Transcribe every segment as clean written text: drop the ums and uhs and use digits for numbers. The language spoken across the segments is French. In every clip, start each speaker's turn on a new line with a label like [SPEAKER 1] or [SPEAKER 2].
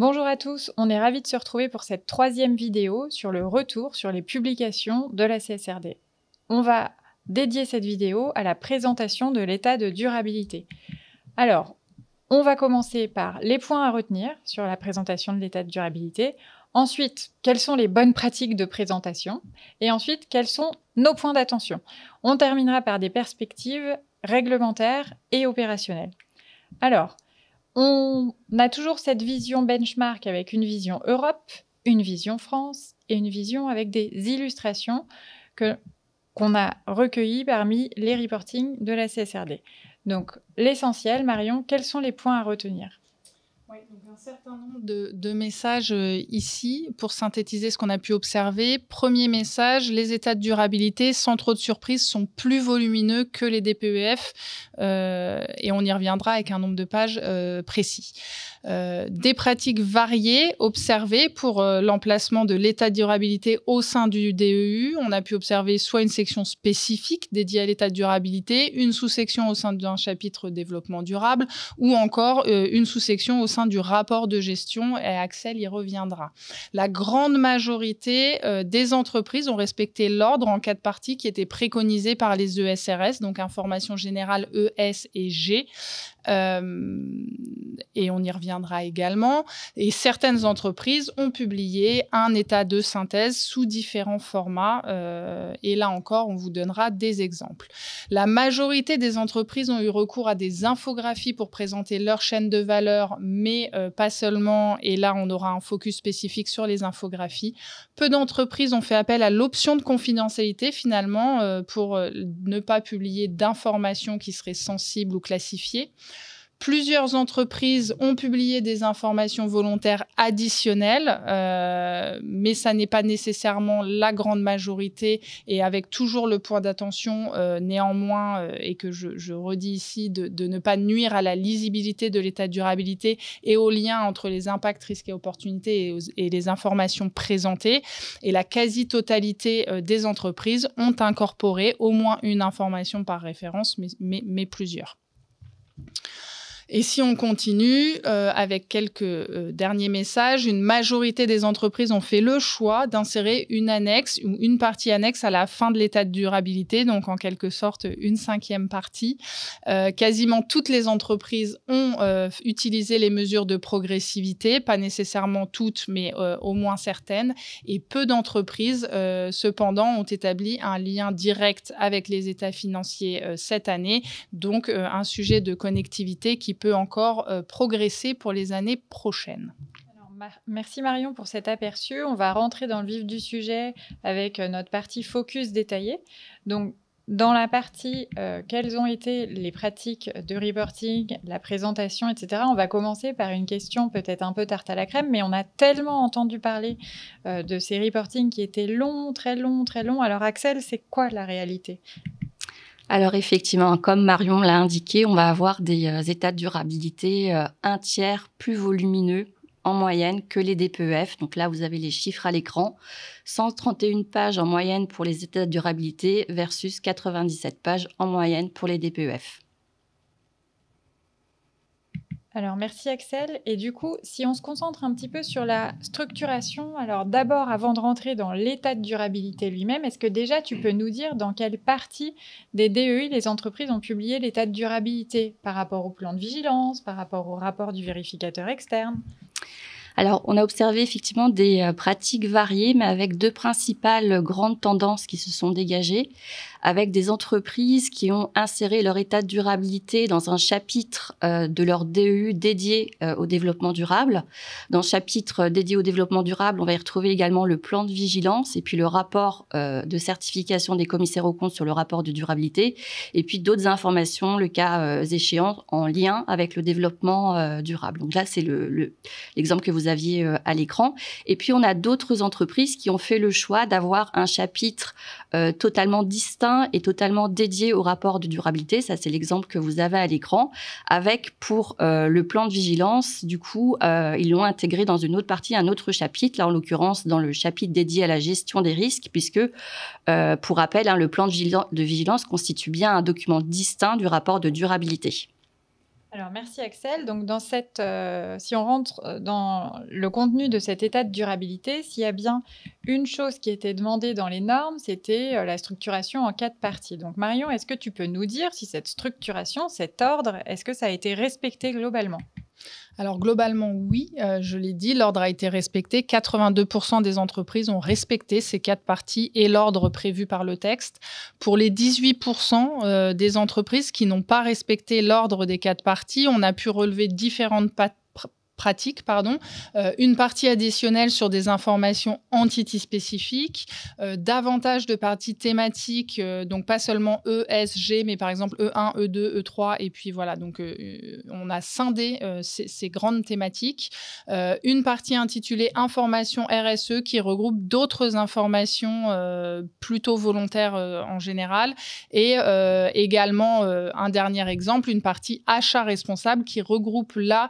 [SPEAKER 1] Bonjour à tous, on est ravis de se retrouver pour cette troisième vidéo sur le retour sur les publications de la CSRD. On va dédier cette vidéo à la présentation de l'état de durabilité. Alors, on va commencer par les points à retenir sur la présentation de l'état de durabilité. Ensuite, quelles sont les bonnes pratiques de présentation? Et ensuite, quels sont nos points d'attention? On terminera par des perspectives réglementaires et opérationnelles. Alors, on a toujours cette vision benchmark avec une vision Europe, une vision France et une vision avec des illustrations qu'on a recueillies parmi les reportings de la CSRD. Donc, l'essentiel, Marion, quels sont les points à retenir ?
[SPEAKER 2] Oui, donc un certain nombre de messages ici pour synthétiser ce qu'on a pu observer. Premier message, les états de durabilité, sans trop de surprise, sont plus volumineux que les DPEF et on y reviendra avec un nombre de pages précis. Des pratiques variées observées pour l'emplacement de l'état de durabilité au sein du DEU. On a pu observer soit une section spécifique dédiée à l'état de durabilité, une sous-section au sein d'un chapitre développement durable ou encore une sous-section au sein du rapport de gestion, et Axel y reviendra. La grande majorité des entreprises ont respecté l'ordre en 4 parties qui était préconisé par les ESRS, donc information générale E, S et G. Et on y reviendra également. Et certaines entreprises ont publié un état de synthèse sous différents formats. Et là encore, on vous donnera des exemples. La majorité des entreprises ont eu recours à des infographies pour présenter leur chaîne de valeur, mais pas seulement. Et là, on aura un focus spécifique sur les infographies. Peu d'entreprises ont fait appel à l'option de confidentialité, finalement, pour ne pas publier d'informations qui seraient sensibles ou classifiées. Plusieurs entreprises ont publié des informations volontaires additionnelles, mais ça n'est pas nécessairement la grande majorité, et avec toujours le point d'attention néanmoins, et que je redis ici, de ne pas nuire à la lisibilité de l'état de durabilité et au lien entre les impacts, risques et opportunités et les informations présentées. Et la quasi-totalité des entreprises ont incorporé au moins une information par référence, mais plusieurs. Et si on continue avec quelques derniers messages, une majorité des entreprises ont fait le choix d'insérer une annexe ou une partie annexe à la fin de l'état de durabilité, donc en quelque sorte une 5e partie. Quasiment toutes les entreprises ont utilisé les mesures de progressivité, pas nécessairement toutes, mais au moins certaines. Et peu d'entreprises, cependant, ont établi un lien direct avec les états financiers cette année, donc un sujet de connectivité qui peut encore progresser pour les années prochaines.
[SPEAKER 1] Alors, merci Marion pour cet aperçu. On va rentrer dans le vif du sujet avec notre partie focus détaillée. Donc, dans la partie quelles ont été les pratiques de reporting, la présentation, etc., on va commencer par une question peut-être un peu tarte à la crème, mais on a tellement entendu parler de ces reportings qui étaient longs, très longs, très longs. Alors Axel, c'est quoi la réalité ?
[SPEAKER 3] Alors effectivement, comme Marion l'a indiqué, on va avoir des états de durabilité un tiers plus volumineux en moyenne que les DPEF. Donc là, vous avez les chiffres à l'écran. 131 pages en moyenne pour les états de durabilité versus 97 pages en moyenne pour les DPEF.
[SPEAKER 1] Alors, merci Axel. Et du coup, si on se concentre un petit peu sur la structuration, alors d'abord, avant de rentrer dans l'état de durabilité lui-même, est-ce que déjà tu peux nous dire dans quelle partie des DEI les entreprises ont publié l'état de durabilité par rapport au plan de vigilance, par rapport au rapport du vérificateur externe ?
[SPEAKER 3] Alors, on a observé effectivement des pratiques variées, mais avec 2 principales grandes tendances qui se sont dégagées, avec des entreprises qui ont inséré leur état de durabilité dans un chapitre de leur DEU dédié au développement durable. Dans le chapitre dédié au développement durable, on va y retrouver également le plan de vigilance et puis le rapport de certification des commissaires aux comptes sur le rapport de durabilité, et puis d'autres informations, le cas échéant, en lien avec le développement durable. Donc là, c'est l'exemple que vous aviez à l'écran. Et puis, on a d'autres entreprises qui ont fait le choix d'avoir un chapitre totalement distinct et totalement dédié au rapport de durabilité. Ça, c'est l'exemple que vous avez à l'écran. Avec, pour le plan de vigilance, du coup, ils l'ont intégré dans une autre partie, un autre chapitre, là, en l'occurrence, dans le chapitre dédié à la gestion des risques, puisque, pour rappel, le plan de vigilance constitue bien un document distinct du rapport de durabilité.
[SPEAKER 1] Alors, merci Axel. Donc, si on rentre dans le contenu de cet état de durabilité, s'il y a bien une chose qui était demandée dans les normes, c'était la structuration en 4 parties. Donc, Marion, est-ce que tu peux nous dire si cette structuration, cet ordre, est-ce que ça a été respecté globalement ?
[SPEAKER 2] Alors globalement, oui, je l'ai dit, l'ordre a été respecté. 82% des entreprises ont respecté ces 4 parties et l'ordre prévu par le texte. Pour les 18% des entreprises qui n'ont pas respecté l'ordre des 4 parties, on a pu relever différentes pratique, une partie additionnelle sur des informations entity spécifiques, davantage de parties thématiques, donc pas seulement E, S, G, mais par exemple E1, E2, E3, et puis voilà, donc on a scindé ces grandes thématiques. Une partie intitulée Informations RSE qui regroupe d'autres informations plutôt volontaires en général, et également un dernier exemple, une partie Achat responsable qui regroupe là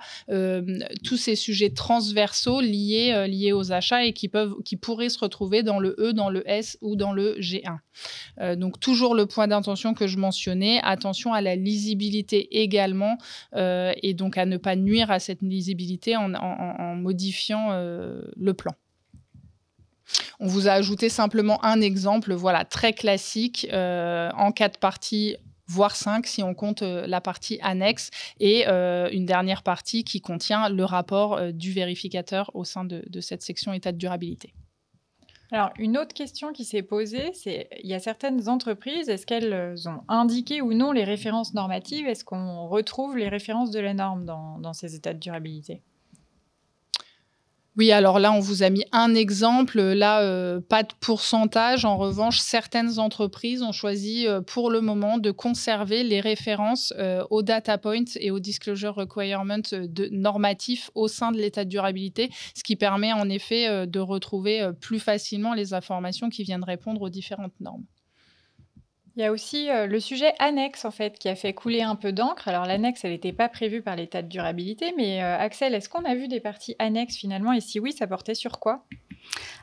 [SPEAKER 2] tous ces sujets transversaux liés aux achats et qui pourraient se retrouver dans le E, dans le S ou dans le G1. Donc, toujours le point d'intention que je mentionnais, attention à la lisibilité également et donc à ne pas nuire à cette lisibilité en modifiant le plan. On vous a ajouté simplement un exemple, voilà, très classique, en 4 parties, voire 5 si on compte la partie annexe, et une dernière partie qui contient le rapport du vérificateur au sein de cette section état de durabilité.
[SPEAKER 1] Alors, une autre question qui s'est posée, c'est il y a certaines entreprises, est-ce qu'elles ont indiqué ou non les références normatives ? Est-ce qu'on retrouve les références de la norme dans ces états de durabilité ?
[SPEAKER 2] Oui, alors là, on vous a mis un exemple. Là, pas de pourcentage. En revanche, certaines entreprises ont choisi pour le moment de conserver les références aux data points et aux disclosure requirements normatifs au sein de l'état de durabilité, ce qui permet en effet de retrouver plus facilement les informations qui viennent répondre aux différentes normes.
[SPEAKER 1] Il y a aussi le sujet annexe, en fait, qui a fait couler un peu d'encre. Alors, l'annexe, elle n'était pas prévue par l'état de durabilité, mais Axel, est-ce qu'on a vu des parties annexes finalement ? Et si oui, ça portait sur quoi ?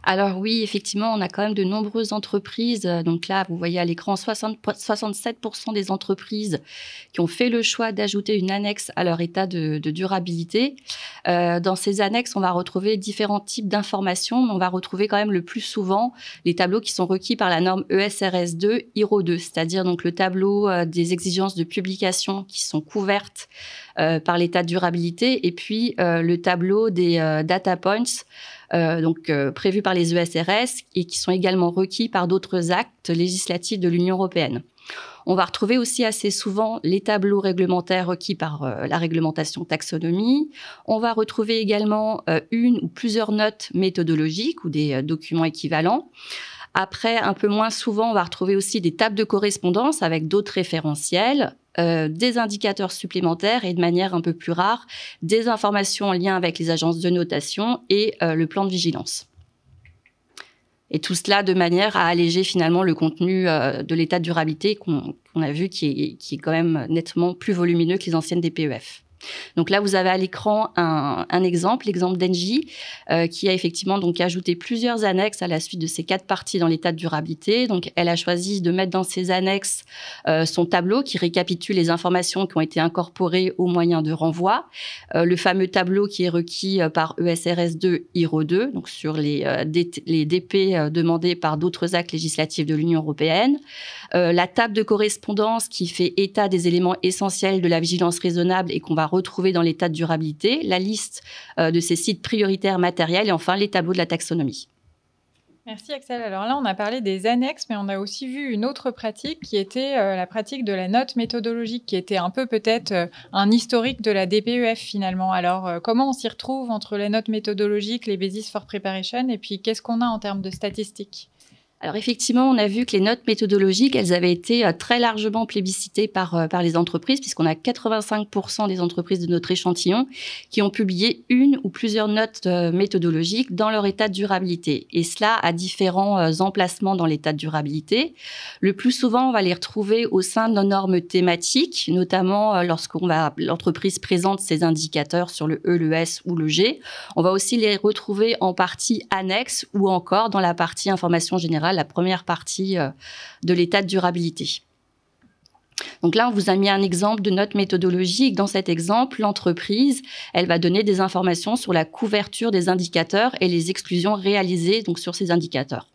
[SPEAKER 3] Alors oui, effectivement, on a quand même de nombreuses entreprises. Donc là, vous voyez à l'écran 67% des entreprises qui ont fait le choix d'ajouter une annexe à leur état de durabilité. Dans ces annexes, on va retrouver différents types d'informations, mais on va retrouver quand même le plus souvent les tableaux qui sont requis par la norme ESRS 2, IRO 2, c'est-à-dire donc le tableau des exigences de publication qui sont couvertes par l'état de durabilité, et puis le tableau des data points prévus par les ESRS et qui sont également requis par d'autres actes législatifs de l'Union européenne. On va retrouver aussi assez souvent les tableaux réglementaires requis par la réglementation taxonomie. On va retrouver également une ou plusieurs notes méthodologiques ou des documents équivalents. Après, un peu moins souvent, on va retrouver aussi des tables de correspondance avec d'autres référentiels, des indicateurs supplémentaires et de manière un peu plus rare, des informations en lien avec les agences de notation et le plan de vigilance. Et tout cela de manière à alléger finalement le contenu de l'état de durabilité qu'on a vu qui est quand même nettement plus volumineux que les anciennes DPEF. Donc là, vous avez à l'écran un exemple, l'exemple d'Engie, qui a effectivement donc ajouté plusieurs annexes à la suite de ces 4 parties dans l'état de durabilité. Donc, elle a choisi de mettre dans ces annexes son tableau qui récapitule les informations qui ont été incorporées au moyen de renvoi, le fameux tableau qui est requis par ESRS 2, IRO 2, donc sur les DP demandés par d'autres actes législatifs de l'Union européenne, la table de correspondance qui fait état des éléments essentiels de la vigilance raisonnable et qu'on va retrouver dans l'état de durabilité, la liste de ces sites prioritaires matériels et enfin les tableaux de la taxonomie.
[SPEAKER 1] Merci Axel. Alors là, on a parlé des annexes, mais on a aussi vu une autre pratique qui était la pratique de la note méthodologique, qui était un peu peut-être un historique de la DPEF finalement. Alors, comment on s'y retrouve entre les notes méthodologiques, les Basis for Preparation, et puis qu'est-ce qu'on a en termes de statistiques ?
[SPEAKER 3] Alors effectivement, on a vu que les notes méthodologiques, elles avaient été très largement plébiscitées par les entreprises, puisqu'on a 85% des entreprises de notre échantillon qui ont publié une ou plusieurs notes méthodologiques dans leur état de durabilité. Et cela à différents emplacements dans l'état de durabilité. Le plus souvent, on va les retrouver au sein de nos normes thématiques, notamment l'entreprise présente ses indicateurs sur le E, le S ou le G. On va aussi les retrouver en partie annexe ou encore dans la partie information générale, la première partie de l'état de durabilité. Donc là, on vous a mis un exemple de note méthodologique. Dans cet exemple, l'entreprise, elle va donner des informations sur la couverture des indicateurs et les exclusions réalisées donc sur ces indicateurs.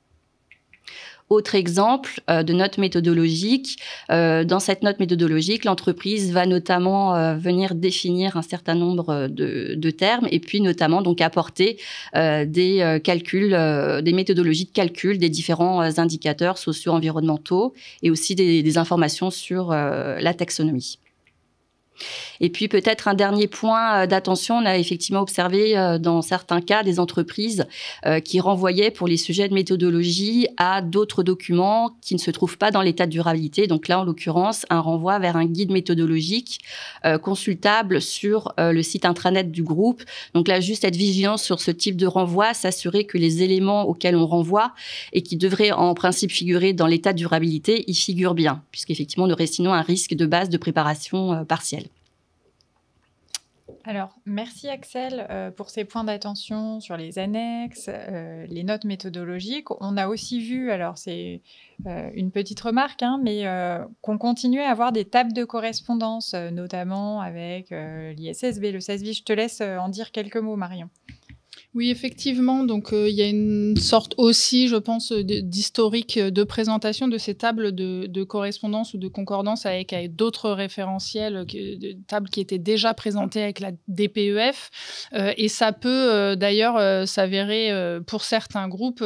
[SPEAKER 3] Autre exemple de note méthodologique. Dans cette note méthodologique, l'entreprise va notamment venir définir un certain nombre de termes et puis notamment donc apporter des calculs, des méthodologies de calcul des différents indicateurs socio-environnementaux et aussi des informations sur la taxonomie. Et puis peut-être un dernier point d'attention, on a effectivement observé dans certains cas des entreprises qui renvoyaient pour les sujets de méthodologie à d'autres documents qui ne se trouvent pas dans l'état de durabilité. Donc là, en l'occurrence, un renvoi vers un guide méthodologique consultable sur le site intranet du groupe. Donc là, juste être vigilant sur ce type de renvoi, s'assurer que les éléments auxquels on renvoie et qui devraient en principe figurer dans l'état de durabilité, y figurent bien, puisqu'effectivement, on aurait sinon un risque de base de préparation partielle.
[SPEAKER 1] Alors, merci Axel pour ces points d'attention sur les annexes, les notes méthodologiques. On a aussi vu, alors c'est une petite remarque, hein, mais qu'on continuait à avoir des tables de correspondance, notamment avec l'ISSB, le SASB. Je te laisse en dire quelques mots, Marion.
[SPEAKER 2] Oui, effectivement. Donc, il y a une sorte aussi, je pense, d'historique de présentation de ces tables de correspondance ou de concordance avec d'autres référentiels, de tables qui étaient déjà présentées avec la DPEF. Et ça peut d'ailleurs s'avérer pour certains groupes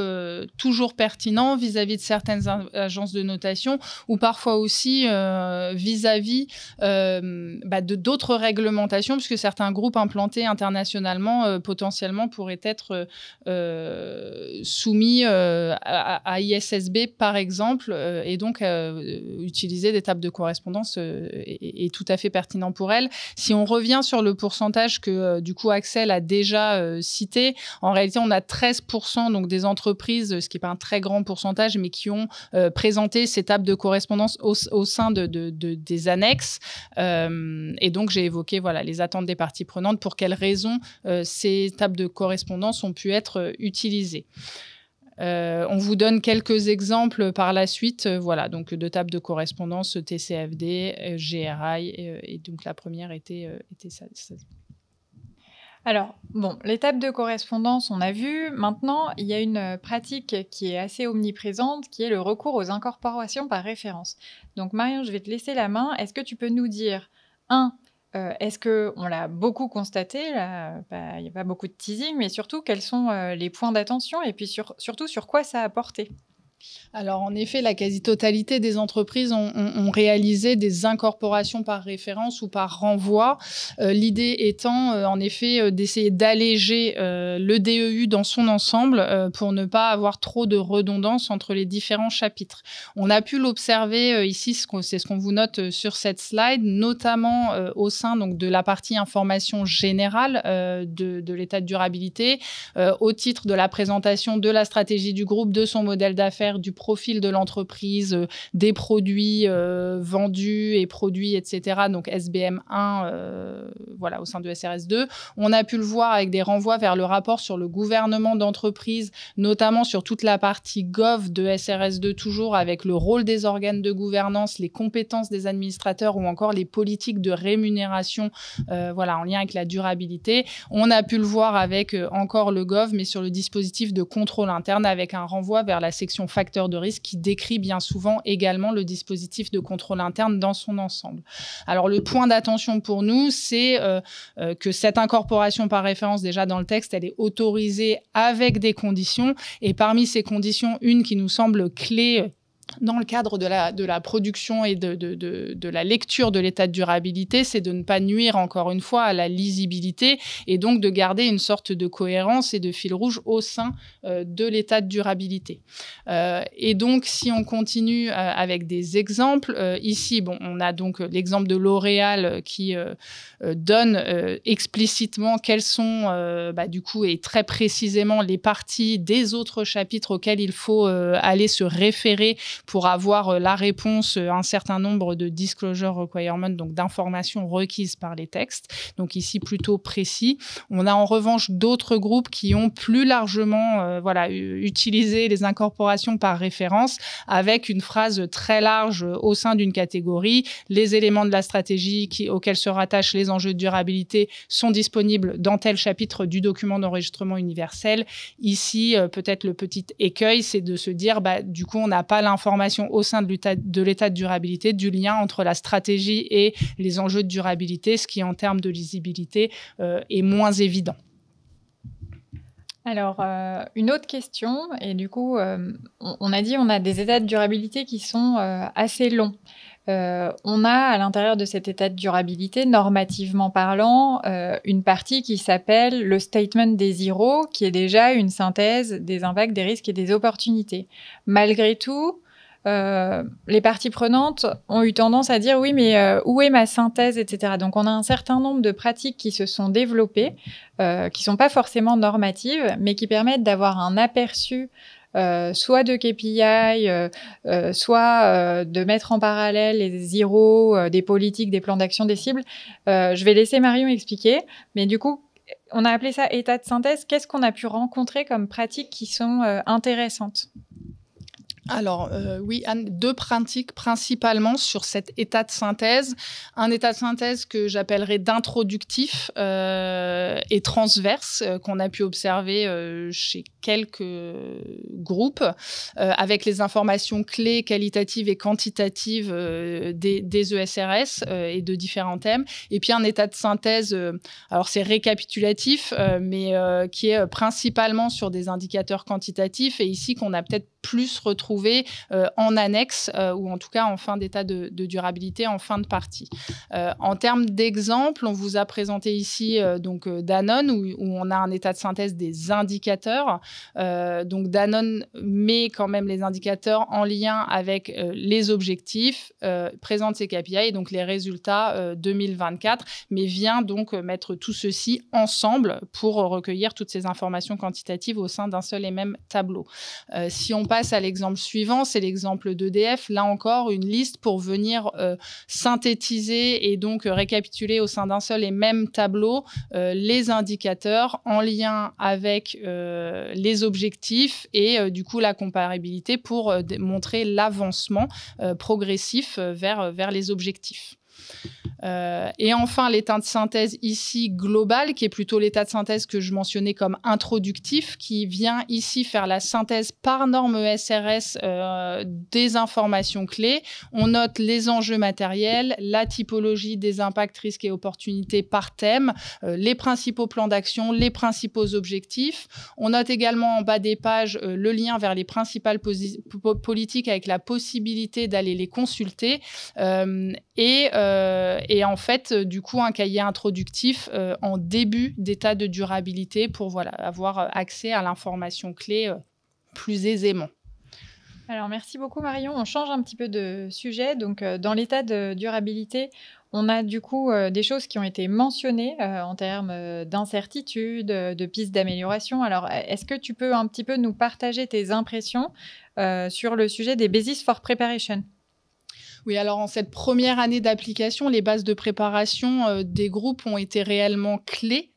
[SPEAKER 2] toujours pertinent vis-à-vis de certaines agences de notation ou parfois aussi vis-à-vis de d'autres réglementations, puisque certains groupes implantés internationalement potentiellement pourraient être soumis à ISSB, par exemple, et donc utiliser des tables de correspondance est tout à fait pertinent pour elles. Si on revient sur le pourcentage que, du coup, Axel a déjà cité, en réalité, on a 13% donc, des entreprises, ce qui n'est pas un très grand pourcentage, mais qui ont présenté ces tables de correspondance au sein des annexes. Et donc, j'ai évoqué les attentes des parties prenantes, pour quelles raisons ces tables de correspondance ont pu être utilisées. On vous donne quelques exemples par la suite, donc de tables de correspondance TCFD, GRI, et donc la première était ça.
[SPEAKER 1] Alors, bon, les tables de correspondance, on a vu. Maintenant, il y a une pratique qui est assez omniprésente, qui est le recours aux incorporations par référence. Donc, Marion, je vais te laisser la main. Est-ce que tu peux nous dire, est-ce qu'on l'a beaucoup constaté, là, il n'y a pas beaucoup de teasing, mais surtout, quels sont les points d'attention et puis surtout, sur quoi ça a porté ?
[SPEAKER 2] Alors, en effet, la quasi-totalité des entreprises ont réalisé des incorporations par référence ou par renvoi. L'idée étant, en effet, d'essayer d'alléger le DEU dans son ensemble pour ne pas avoir trop de redondance entre les différents chapitres. On a pu l'observer ici, c'est ce qu'on vous note sur cette slide, notamment au sein donc, de la partie information générale de l'état de durabilité, au titre de la présentation de la stratégie du groupe, de son modèle d'affaires, du profil de l'entreprise, des produits vendus et produits, etc. Donc SBM1, au sein de SRS2. On a pu le voir avec des renvois vers le rapport sur le gouvernement d'entreprise, notamment sur toute la partie Gov de SRS2, toujours avec le rôle des organes de gouvernance, les compétences des administrateurs ou encore les politiques de rémunération en lien avec la durabilité. On a pu le voir avec encore le Gov, mais sur le dispositif de contrôle interne avec un renvoi vers la section facteurs de risque qui décrit bien souvent également le dispositif de contrôle interne dans son ensemble. Alors, le point d'attention pour nous, c'est que cette incorporation par référence, déjà dans le texte, elle est autorisée avec des conditions. Et parmi ces conditions, une qui nous semble clé dans le cadre de la production et de la lecture de l'état de durabilité, c'est de ne pas nuire encore une fois à la lisibilité et donc de garder une sorte de cohérence et de fil rouge au sein de l'état de durabilité. Et donc, si on continue avec des exemples, ici, on a donc l'exemple de L'Oréal qui donne explicitement quelles sont, du coup, et très précisément les parties des autres chapitres auxquels il faut aller se référer pour avoir la réponse à un certain nombre de disclosure requirements, donc d'informations requises par les textes. Donc ici, plutôt précis. On a en revanche d'autres groupes qui ont plus largement utilisé les incorporations par référence avec une phrase très large au sein d'une catégorie. Les éléments de la stratégie auxquels se rattachent les enjeux de durabilité sont disponibles dans tel chapitre du document d'enregistrement universel. Ici, peut-être le petit écueil, c'est de se dire, du coup, on n'a pas l'information au sein de l'état de durabilité du lien entre la stratégie et les enjeux de durabilité, ce qui, en termes de lisibilité, est moins évident.
[SPEAKER 1] Alors, une autre question, et du coup, on a dit on a des états de durabilité qui sont assez longs. On a à l'intérieur de cet état de durabilité, normativement parlant, une partie qui s'appelle le statement des zéros, qui est déjà une synthèse des impacts, des risques et des opportunités. Malgré tout, les parties prenantes ont eu tendance à dire oui, mais où est ma synthèse, etc. Donc, on a un certain nombre de pratiques qui se sont développées, qui sont pas forcément normatives, mais qui permettent d'avoir un aperçu soit de KPI, soit de mettre en parallèle les zéros, des politiques, des plans d'action, des cibles. Je vais laisser Marion expliquer, mais du coup, on a appelé ça état de synthèse. Qu'est-ce qu'on a pu rencontrer comme pratiques qui sont intéressantes ?
[SPEAKER 2] Alors, oui, Anne, deux pratiques principalement sur cet état de synthèse. Un état de synthèse que j'appellerais d'introductif et transverse, qu'on a pu observer chez quelques groupes, avec les informations clés qualitatives et quantitatives des ESRS et de différents thèmes. Et puis un état de synthèse, alors c'est récapitulatif, mais qui est principalement sur des indicateurs quantitatifs, et ici qu'on a peut-être plus retrouvé en annexe ou en tout cas en fin d'état de durabilité, en fin de partie. En termes d'exemples, on vous a présenté ici donc Danone où on a un état de synthèse des indicateurs. Donc Danone met quand même les indicateurs en lien avec les objectifs, présente ses KPI et donc les résultats 2024, mais vient donc mettre tout ceci ensemble pour recueillir toutes ces informations quantitatives au sein d'un seul et même tableau. Si on passe à l'exemple suivant, c'est l'exemple d'EDF. Là encore, une liste pour venir synthétiser et donc récapituler au sein d'un seul et même tableau les indicateurs en lien avec les objectifs et du coup la comparabilité pour montrer l'avancement progressif vers les objectifs. Et enfin, l'état de synthèse ici global, qui est plutôt l'état de synthèse que je mentionnais comme introductif, qui vient ici faire la synthèse par norme ESRS des informations clés. On note les enjeux matériels, la typologie des impacts, risques et opportunités par thème, les principaux plans d'action, les principaux objectifs. On note également en bas des pages le lien vers les principales politiques avec la possibilité d'aller les consulter et en fait, du coup, un cahier introductif en début d'état de durabilité pour avoir accès à l'information clé plus aisément.
[SPEAKER 1] Alors, merci beaucoup Marion. On change un petit peu de sujet. Donc, dans l'état de durabilité, on a du coup des choses qui ont été mentionnées en termes d'incertitude, de pistes d'amélioration. Alors, est-ce que tu peux un petit peu nous partager tes impressions sur le sujet des Basis for Preparation ?
[SPEAKER 2] Oui, alors en cette première année d'application, les bases de préparation des groupes ont été réellement clés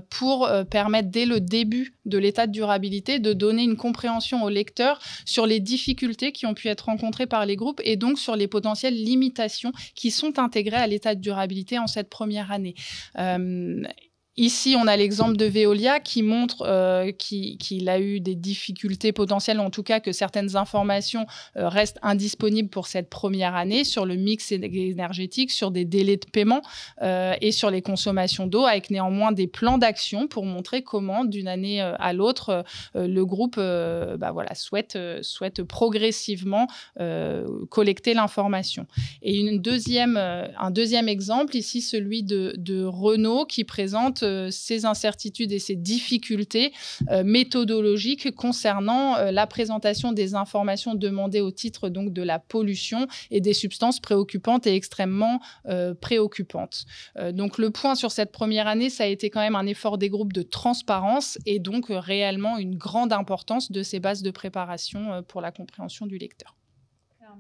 [SPEAKER 2] pour permettre dès le début de l'état de durabilité de donner une compréhension aux lecteurs sur les difficultés qui ont pu être rencontrées par les groupes et donc sur les potentielles limitations qui sont intégrées à l'état de durabilité en cette première année. Ici, on a l'exemple de Veolia qui montre qu'il a eu des difficultés potentielles, en tout cas que certaines informations restent indisponibles pour cette première année sur le mix énergétique, sur des délais de paiement et sur les consommations d'eau, avec néanmoins des plans d'action pour montrer comment, d'une année à l'autre, le groupe souhaite progressivement collecter l'information. Et un deuxième exemple, ici celui de Renault, qui présente ces incertitudes et ces difficultés méthodologiques concernant la présentation des informations demandées au titre donc de la pollution et des substances préoccupantes et extrêmement préoccupantes. Donc le point sur cette première année, ça a été quand même un effort des groupes de transparence et donc réellement une grande importance de ces bases de préparation pour la compréhension du lecteur.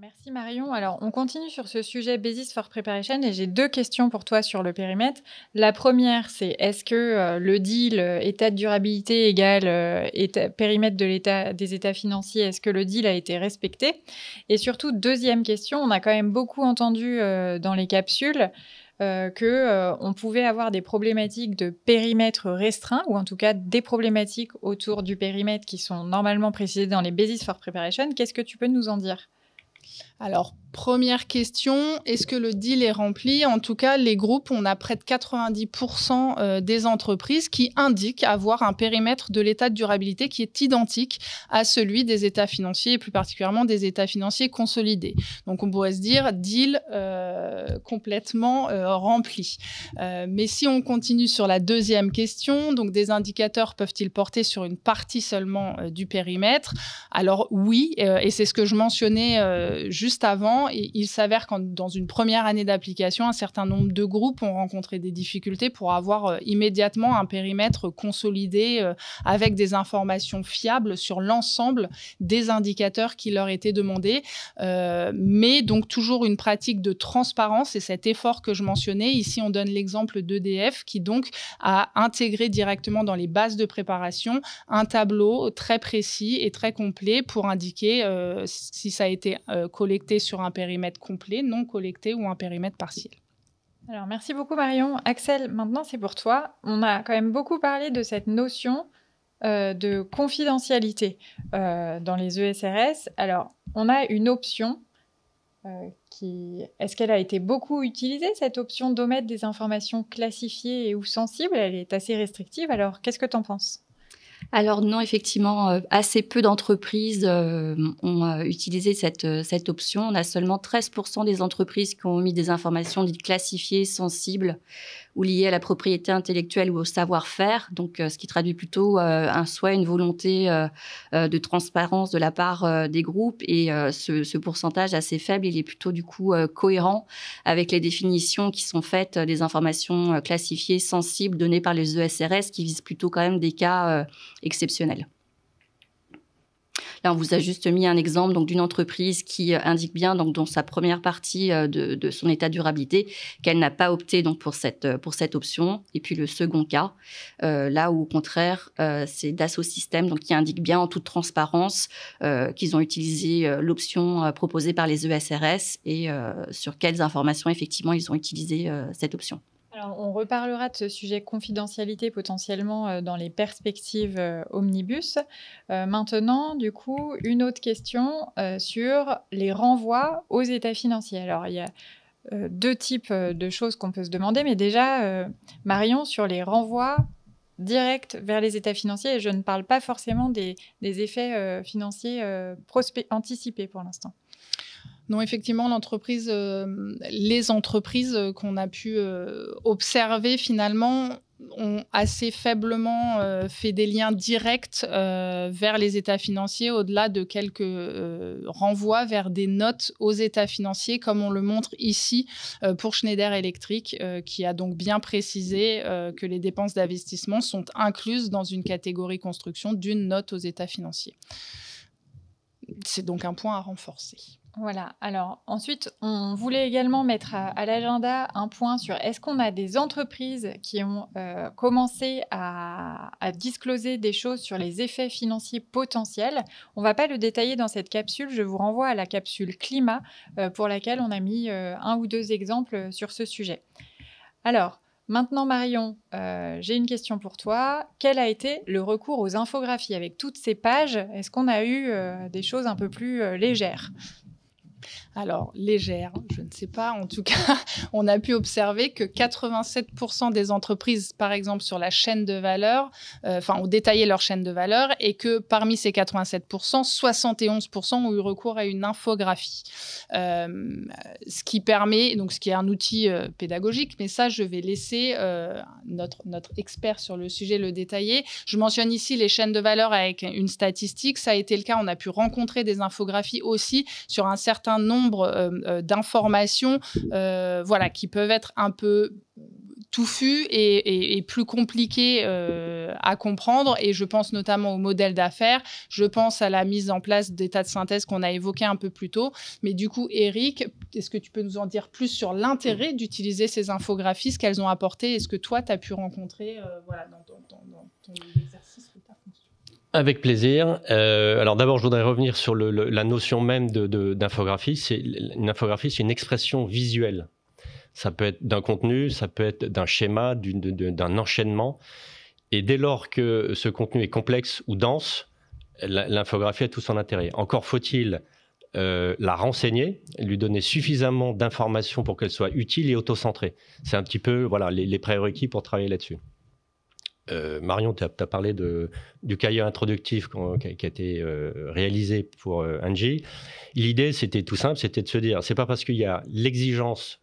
[SPEAKER 1] Merci Marion. Alors, on continue sur ce sujet Basis for Preparation et j'ai 2 questions pour toi sur le périmètre. La première, c'est est-ce que le deal état de durabilité égale périmètre des états financiers, est-ce que le deal a été respecté? Et surtout, deuxième question, on a quand même beaucoup entendu dans les capsules qu'on pouvait avoir des problématiques de périmètre restreint, ou en tout cas des problématiques autour du périmètre qui sont normalement précisées dans les Basis for Preparation. Qu'est-ce que tu peux nous en dire?
[SPEAKER 2] Alors, première question, est-ce que le deal est rempli? En tout cas, les groupes, on a près de 90% des entreprises qui indiquent avoir un périmètre de l'état de durabilité qui est identique à celui des états financiers et plus particulièrement des états financiers consolidés. Donc, on pourrait se dire deal complètement rempli. Mais si on continue sur la deuxième question, donc des indicateurs peuvent-ils porter sur une partie seulement du périmètre? Alors oui, et c'est ce que je mentionnais juste avant. Et il s'avère que dans une première année d'application, un certain nombre de groupes ont rencontré des difficultés pour avoir immédiatement un périmètre consolidé avec des informations fiables sur l'ensemble des indicateurs qui leur étaient demandés. Mais donc toujours une pratique de transparence et cet effort que je mentionnais. Ici, on donne l'exemple d'EDF qui donc a intégré directement dans les bases de préparation un tableau très précis et très complet pour indiquer si ça a été collecté sur un périmètre complet, non collecté ou un périmètre partiel.
[SPEAKER 1] Alors, merci beaucoup Marion. Axel, maintenant c'est pour toi. On a quand même beaucoup parlé de cette notion de confidentialité dans les ESRS. Alors, on a une option est-ce qu'elle a été beaucoup utilisée, cette option d'omettre des informations classifiées et ou sensibles? Elle est assez restrictive. Alors, qu'est-ce que tu en penses?
[SPEAKER 3] Alors non, effectivement, assez peu d'entreprises ont utilisé cette option. On a seulement 13% des entreprises qui ont mis des informations dites classifiées, sensibles ou liées à la propriété intellectuelle ou au savoir-faire. Donc, ce qui traduit plutôt un souhait, une volonté de transparence de la part des groupes. Et ce pourcentage assez faible, il est plutôt du coup cohérent avec les définitions qui sont faites des informations classifiées, sensibles, données par les ESRS, qui visent plutôt quand même des cas exceptionnels. Là, on vous a juste mis un exemple donc d'une entreprise qui indique bien donc dans sa première partie de son état de durabilité qu'elle n'a pas opté donc pour cette option. Et puis le second cas, là où au contraire c'est Dassault Systèmes donc qui indique bien en toute transparence qu'ils ont utilisé l'option proposée par les ESRS et sur quelles informations effectivement ils ont utilisé cette option.
[SPEAKER 1] Alors, on reparlera de ce sujet confidentialité potentiellement dans les perspectives omnibus. Maintenant, du coup, une autre question sur les renvois aux états financiers. Alors, il y a 2 types de choses qu'on peut se demander, mais déjà, Marion, sur les renvois directs vers les états financiers, et je ne parle pas forcément des effets financiers anticipés pour l'instant.
[SPEAKER 2] Non, effectivement, les entreprises qu'on a pu observer finalement ont assez faiblement fait des liens directs vers les états financiers au-delà de quelques renvois vers des notes aux états financiers comme on le montre ici pour Schneider Electric qui a donc bien précisé que les dépenses d'investissement sont incluses dans une catégorie construction d'une note aux états financiers. C'est donc un point à renforcer.
[SPEAKER 1] Voilà. Alors ensuite, on voulait également mettre à l'agenda un point sur est-ce qu'on a des entreprises qui ont commencé à discloser des choses sur les effets financiers potentiels. On ne va pas le détailler dans cette capsule. Je vous renvoie à la capsule climat pour laquelle on a mis 1 ou 2 exemples sur ce sujet. Alors, maintenant Marion, j'ai une question pour toi. Quel a été le recours aux infographies avec toutes ces pages? Est-ce qu'on a eu des choses un peu plus légères?
[SPEAKER 2] Alors, légère, je ne sais pas. En tout cas, on a pu observer que 87% des entreprises, par exemple, sur la chaîne de valeur, ont détaillé leur chaîne de valeur et que parmi ces 87%, 71% ont eu recours à une infographie. Ce qui permet, donc ce qui est un outil pédagogique, mais ça, je vais laisser notre expert sur le sujet le détailler. Je mentionne ici les chaînes de valeur avec une statistique. Ça a été le cas, on a pu rencontrer des infographies aussi sur un certain nombre d'informations qui peuvent être un peu touffu et plus compliqué à comprendre. Et je pense notamment au modèle d'affaires. Je pense à la mise en place d'états de synthèse qu'on a évoqué un peu plus tôt. Mais du coup, Eric, est-ce que tu peux nous en dire plus sur l'intérêt d'utiliser ces infographies, ce qu'elles ont apporté et ce que toi, tu as pu rencontrer dans ton exercice que tu as construit?
[SPEAKER 4] Avec plaisir. Alors d'abord, je voudrais revenir sur la notion même d'infographie. Une infographie, c'est une expression visuelle. Ça peut être d'un contenu, ça peut être d'un schéma, d'un enchaînement. Et dès lors que ce contenu est complexe ou dense, l'infographie a tout son intérêt. Encore faut-il la renseigner, lui donner suffisamment d'informations pour qu'elle soit utile et auto-centrée. C'est un petit peu les prérequis pour travailler là-dessus. Marion, tu as parlé du cahier introductif qui a été réalisé pour Engie. L'idée, c'était tout simple, c'était de se dire, c'est pas parce qu'il y a l'exigence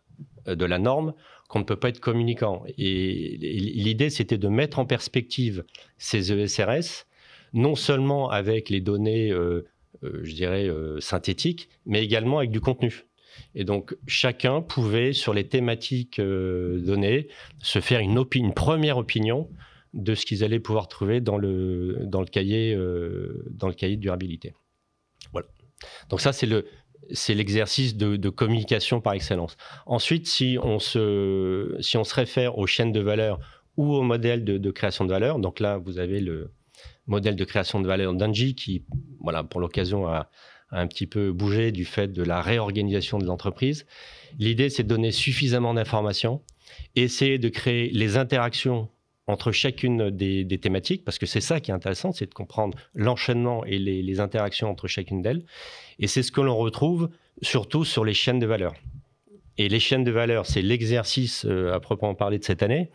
[SPEAKER 4] de la norme qu'on ne peut pas être communicant. Et l'idée, c'était de mettre en perspective ces ESRS, non seulement avec les données, je dirais, synthétiques, mais également avec du contenu. Et donc, chacun pouvait, sur les thématiques données, se faire une première opinion de ce qu'ils allaient pouvoir trouver dans le cahier de durabilité. Voilà. Donc ça, c'est l'exercice de communication par excellence. Ensuite, si on se réfère aux chaînes de valeur ou au modèle de création de valeur, donc là, vous avez le modèle de création de valeur d'Engie qui, pour l'occasion, a un petit peu bougé du fait de la réorganisation de l'entreprise. L'idée, c'est de donner suffisamment d'informations, essayer de créer les interactions entre chacune des thématiques, parce que c'est ça qui est intéressant, c'est de comprendre l'enchaînement et les interactions entre chacune d'elles. Et c'est ce que l'on retrouve surtout sur les chaînes de valeur. Et les chaînes de valeur, c'est l'exercice à proprement parler de cette année.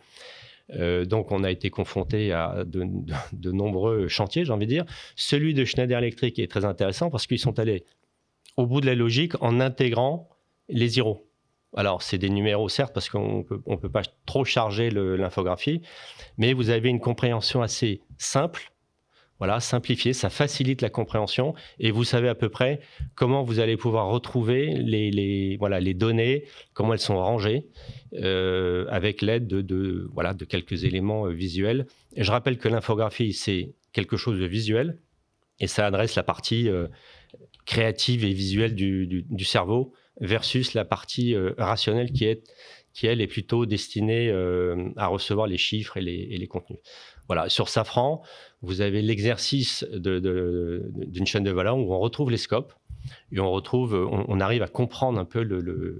[SPEAKER 4] Donc, on a été confronté à de nombreux chantiers, j'ai envie de dire. Celui de Schneider Electric est très intéressant parce qu'ils sont allés au bout de la logique en intégrant les zeros. Alors, c'est des numéros, certes, parce qu'on ne peut pas trop charger l'infographie, mais vous avez une compréhension assez simple, simplifiée, ça facilite la compréhension, et vous savez à peu près comment vous allez pouvoir retrouver les données, comment elles sont rangées, avec l'aide de quelques éléments visuels. Et je rappelle que l'infographie, c'est quelque chose de visuel, et ça adresse la partie créative et visuelle du cerveau, versus la partie rationnelle qui, elle, est plutôt destinée à recevoir les chiffres et les contenus. Voilà. Sur Safran, vous avez l'exercice d'une chaîne de valeur où on retrouve les scopes et on arrive à comprendre un peu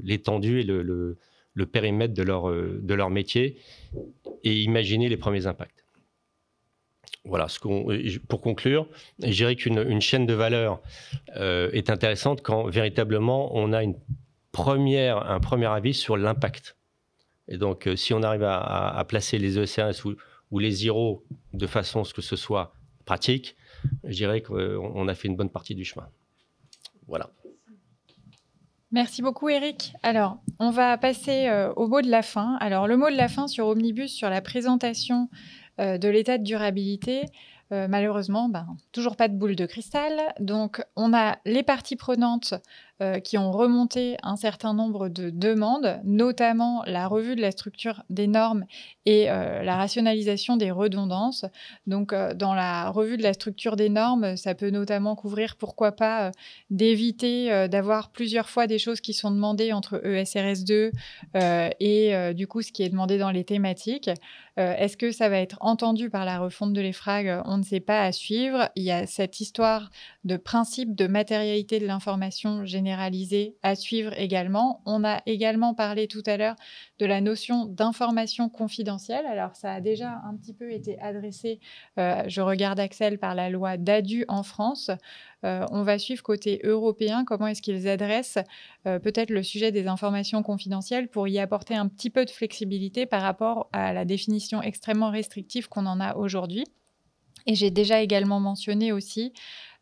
[SPEAKER 4] l'étendue et le périmètre de leur métier et imaginer les premiers impacts. Voilà, pour conclure, je dirais qu'une chaîne de valeur est intéressante quand véritablement on a un premier avis sur l'impact. Et donc, si on arrive à placer les ESRS ou les zeros de façon à ce que ce soit pratique, je dirais qu'on a fait une bonne partie du chemin. Voilà.
[SPEAKER 1] Merci beaucoup, Eric. Alors, on va passer au mot de la fin. Alors, le mot de la fin sur Omnibus, sur la présentation de l'état de durabilité, malheureusement, toujours pas de boule de cristal. Donc, on a les parties prenantes qui ont remonté un certain nombre de demandes, notamment la revue de la structure des normes et la rationalisation des redondances. Donc, dans la revue de la structure des normes, ça peut notamment couvrir, pourquoi pas, d'éviter d'avoir plusieurs fois des choses qui sont demandées entre ESRS2 et du coup, ce qui est demandé dans les thématiques. Est-ce que ça va être entendu par la refonte de l'EFRAG? On ne sait pas, à suivre. Il y a cette histoire de principe de matérialité de l'information généralisée à suivre également. On a également parlé tout à l'heure de la notion d'information confidentielle. Alors, ça a déjà un petit peu été adressé, je regarde Axel, par la loi DADU en France. On va suivre côté européen comment est-ce qu'ils adressent peut-être le sujet des informations confidentielles pour y apporter un petit peu de flexibilité par rapport à la définition extrêmement restrictive qu'on en a aujourd'hui. Et j'ai déjà également mentionné aussi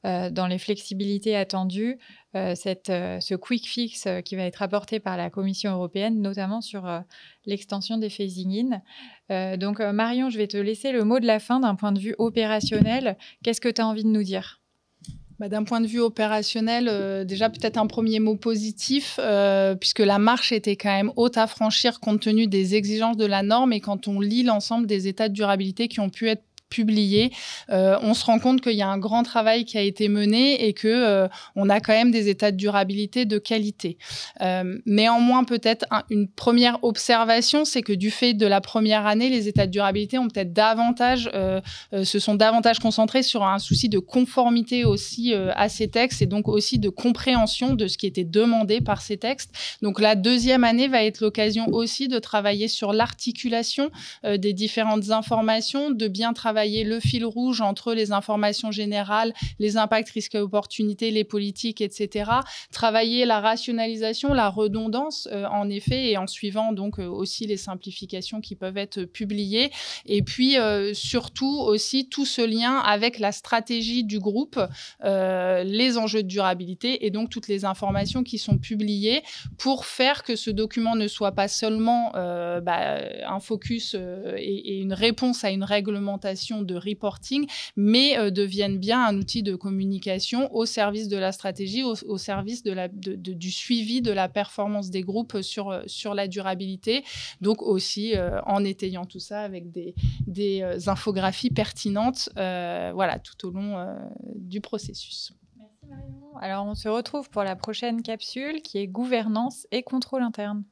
[SPEAKER 1] dans les flexibilités attendues ce quick fix qui va être apporté par la Commission européenne, notamment sur l'extension des phasing in. Donc Marion, je vais te laisser le mot de la fin d'un point de vue opérationnel. Qu'est-ce que tu as envie de nous dire ?
[SPEAKER 2] D'un point de vue opérationnel, déjà peut-être un premier mot positif, puisque la marche était quand même haute à franchir compte tenu des exigences de la norme. Et quand on lit l'ensemble des états de durabilité qui ont pu être publiés, on se rend compte qu'il y a un grand travail qui a été mené et que on a quand même des états de durabilité de qualité. Néanmoins, peut-être une première observation, c'est que du fait de la première année, les états de durabilité ont peut-être se sont davantage concentrés sur un souci de conformité aussi à ces textes et donc aussi de compréhension de ce qui était demandé par ces textes. Donc la deuxième année va être l'occasion aussi de travailler sur l'articulation des différentes informations, de bien travailler le fil rouge entre les informations générales, les impacts, risques et opportunités, les politiques, etc. Travailler la rationalisation, la redondance, en effet, et en suivant donc aussi les simplifications qui peuvent être publiées. Et puis, surtout aussi, tout ce lien avec la stratégie du groupe, les enjeux de durabilité et donc toutes les informations qui sont publiées pour faire que ce document ne soit pas seulement un focus et une réponse à une réglementation de reporting, mais deviennent bien un outil de communication au service de la stratégie, au service du suivi de la performance des groupes sur la durabilité. Donc aussi en étayant tout ça avec des infographies pertinentes tout au long du processus.
[SPEAKER 1] Merci Marion. Alors on se retrouve pour la prochaine capsule qui est gouvernance et contrôle interne.